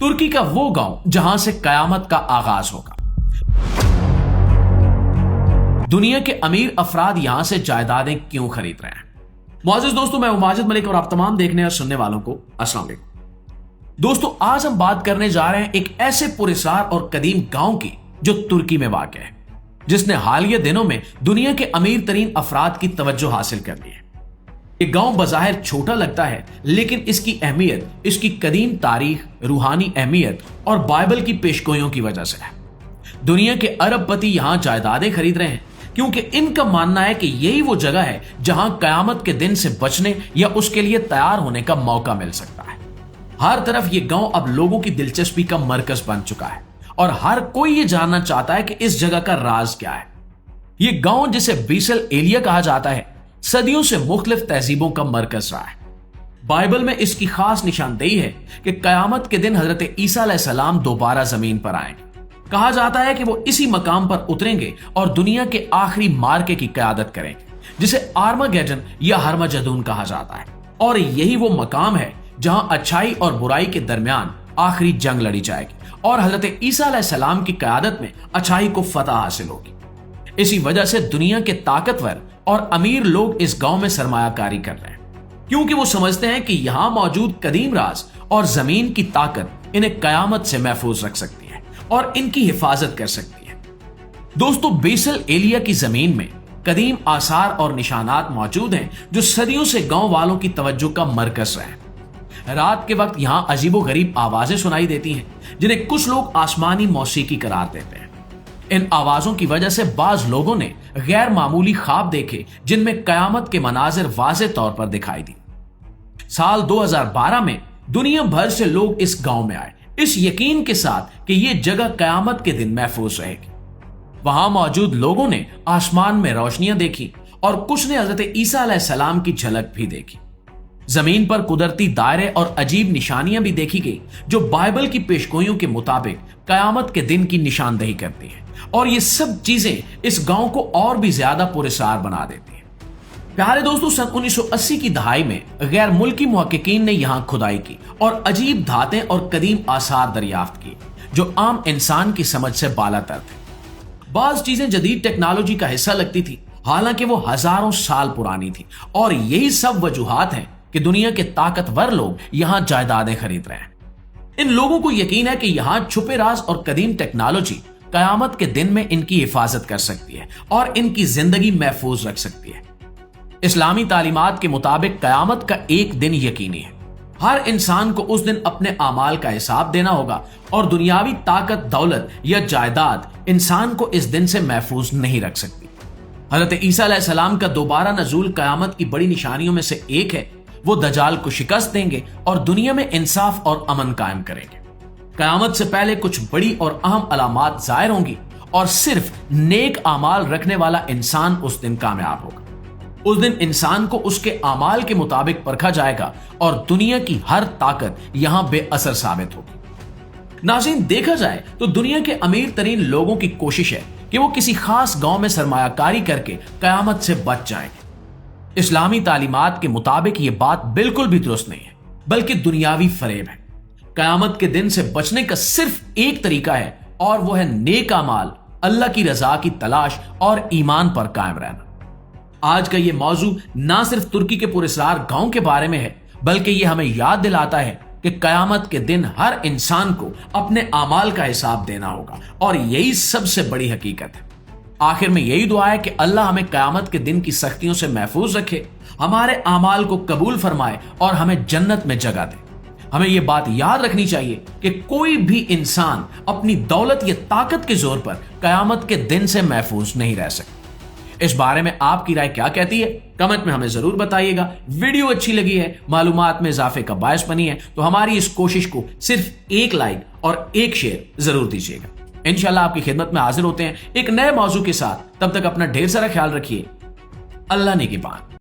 तुर्की का वो गांव जहां से कयामत का आगाज होगा। दुनिया के अमीर अफराद यहां से जायदादें क्यों खरीद रहे हैं? मुआज़िज़ दोस्तों, मैं माजिद मलिक और आप तमाम देखने और सुनने वालों को अस्सलाम वालेकुम। दोस्तों, आज हम बात करने जा रहे हैं एक ऐसे पुरस्कार और कदीम गांव की जो तुर्की में वाक़ है, जिसने हालिया दिनों में दुनिया के अमीर तरीन अफराद की तवज्जो हासिल कर ली है। ये गांव बज़ाहिर छोटा लगता है, लेकिन इसकी अहमियत इसकी कदीम तारीख, रूहानी अहमियत और बाइबल की पेशगोइयों की वजह से है। दुनिया के अरबपति यहां जायदादें खरीद रहे हैं क्योंकि इनका मानना है कि यही वो जगह है जहां कयामत के दिन से बचने या उसके लिए तैयार होने का मौका मिल सकता है। हर तरफ ये गांव अब लोगों की दिलचस्पी का मरकज बन चुका है और हर कोई ये जानना चाहता है कि इस जगह का राज क्या है। ये गांव, जिसे बीसल एलिया कहा जाता है, सदियों से मुख्तलिफ तहजीबों का मरकज रहा है। बाइबल में इसकी खास निशानदेही है कि कयामत के दिन हजरत ईसा अलैहिस्सलाम दोबारा जमीन पर आएंगे। कहा जाता है कि वो इसी मकाम पर उतरेंगे और दुनिया के आखिरी मार्के की क़यादत करेंगे, जिसे आर्मागेडन या हरमजदून कहा जाता है। और यही वो मकाम है जहां अच्छाई और बुराई के दरमियान आखिरी जंग लड़ी जाएगी और हजरत ईसा अलैहिस्सलाम की क़यादत में अच्छाई को फतह हासिल होगी। इसी वजह से दुनिया के ताकतवर और अमीर लोग इस गांव में सरमायाकारी कर रहे हैं, क्योंकि वो समझते हैं कि यहां मौजूद कदीम राज और जमीन की ताकत इन्हें कयामत से महफूज रख सकती है और इनकी हिफाजत कर सकती है। दोस्तों, बीसल एलिया की जमीन में कदीम आसार और निशानात मौजूद हैं जो सदियों से गांव वालों की तवज्जो का मरकज रहे। रात के वक्त यहां अजीबो गरीब आवाजें सुनाई देती हैं, जिन्हें कुछ लोग आसमानी मौसीकी करार देते हैं। इन आवाजों की वजह से बाज लोगों ने गैर मामूली ख्वाब देखे, जिनमें कयामत के मनाजिर वाज़े तौर पर दिखाई दी। साल 2012 में दुनिया भर से लोग इस गांव में आए, इस यकीन के साथ कि यह जगह कयामत के दिन महफूज रहेगी। वहां मौजूद लोगों ने आसमान में रोशनियां देखी और कुछ ने हजरत ईसा अलैहिस्सलाम की झलक भी देखी। जमीन पर कुदरती दायरे और अजीब निशानियां भी देखी गई, जो बाइबल की पेशगोइयों के मुताबिक कयामत के दिन की निशानदेही करती है। और ये सब चीजें इस गांव को और भी ज्यादा पुरस्कार बना देती हैं। प्यारे दोस्तों, सन 1980 की दहाई में गैर मुल्की मुहक्किकीन ने यहां खुदाई की और अजीब धातें और कदीम आसार दरियाफ्त किए, जो आम इंसान की समझ से बालातर थे। बाज चीजें जदीद टेक्नोलॉजी का हिस्सा लगती थी, हालांकि वो हजारों साल पुरानी थी। और यही सब वजूहात हैं कि दुनिया के ताकतवर लोग यहां जायदादें खरीद रहे हैं। इन लोगों को यकीन है कि यहां छुपे राज और कदीम टेक्नोलॉजी कयामत के दिन में इनकी हिफाजत कर सकती है और इनकी जिंदगी महफूज रख सकती है। इस्लामी तालीमात के मुताबिक कयामत का एक दिन यकीनी है। हर इंसान को उस दिन अपने आमाल का हिसाब देना होगा और दुनियावी ताकत, दौलत या जायदाद इंसान को इस दिन से महफूज नहीं रख सकती। हजरत ईसा अलैहिस्सलाम का दोबारा नजूल कयामत की बड़ी निशानियों में से एक है। वो दजाल को शिकस्त देंगे और दुनिया में इंसाफ और अमन कायम करेंगे। कयामत से पहले कुछ बड़ी और अहम अलामात जाहिर होंगी और सिर्फ नेक आमाल रखने वाला इंसान उस दिन कामयाब होगा। उस दिन इंसान को उसके आमाल के मुताबिक परखा जाएगा और दुनिया की हर ताकत यहां बेअसर साबित होगी। नाज़रीन, देखा जाए तो दुनिया के अमीर तरीन लोगों की कोशिश है कि वो किसी खास गांव में सरमायाकारी करके कयामत से बच जाएंगे। इस्लामी तालीमात के मुताबिक ये बात बिल्कुल भी दुरुस्त नहीं है, बल्कि दुनियावी फरेब है। कयामत के दिन से बचने का सिर्फ एक तरीका है और वो है नेक अमाल, अल्लाह की रजा की तलाश और ईमान पर कायम रहना। आज का ये मौजू ना सिर्फ तुर्की के पुरस्कार गांव के बारे में है, बल्कि ये हमें याद दिलाता है कि कयामत के दिन हर इंसान को अपने आमाल का हिसाब देना होगा और यही सबसे बड़ी हकीकत है। आखिर में यही दुआ है कि अल्लाह हमें कयामत के दिन की सख्तियों से महफूज रखे, हमारे आमाल को कबूल फरमाए और हमें जन्नत में जगह दे। हमें यह बात याद रखनी चाहिए कि कोई भी इंसान अपनी दौलत या ताकत के जोर पर कयामत के दिन से महफूज नहीं रह सकता। इस बारे में आपकी राय क्या कहती है? कमेंट में हमें जरूर बताइएगा। वीडियो अच्छी लगी है, मालूमात में इजाफे का बायस बनी है, तो हमारी इस कोशिश को सिर्फ एक लाइक और एक शेयर जरूर दीजिएगा। इंशाल्लाह आपकी खिदमत में हाजिर होते हैं एक नए मौजू के साथ। तब तक अपना ढेर सारा ख्याल रखिए। अल्लाह निगहबान।